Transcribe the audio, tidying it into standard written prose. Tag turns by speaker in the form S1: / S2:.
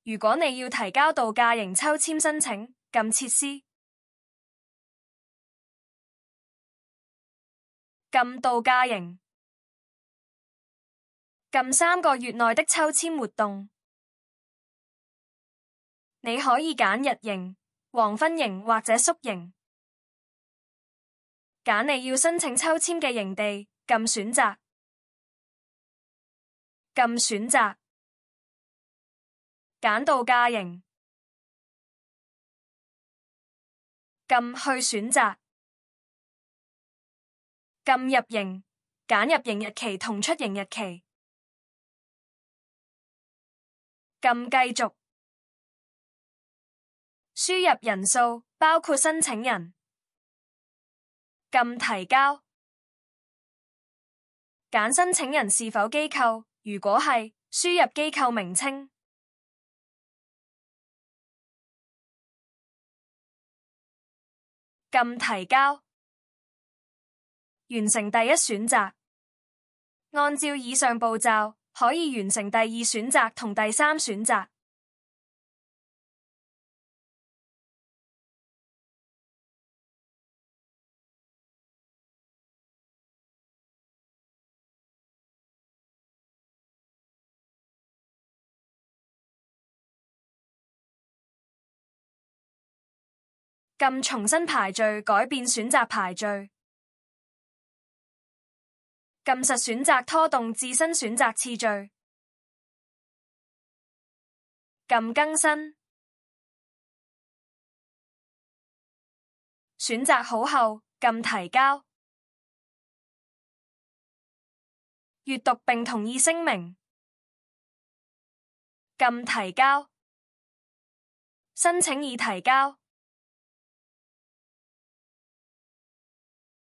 S1: 如果你要提交度假營抽籤申請，撳設施，撳度假營，撳3個月內的抽籤活動。你可以揀日營、黃昏營或者宿營。揀你要申請抽籤嘅營地，撳選擇，撳選擇，揀度假營，撳去選擇，撳入營，揀入營日期同出營日期，撳繼續，輸入人數，包括申請人。撳提交，揀申請人是否機構，如果係，輸入機構名稱。撳提交，完成第一選擇。按照以上步驟，可以完成第二選擇同第三選擇。撳重新排序，改變選擇排序。撳實選擇拖動自身選擇次序。撳更新。選擇好後，撳提交。閱讀並同意聲明。撳提交。申請已提交。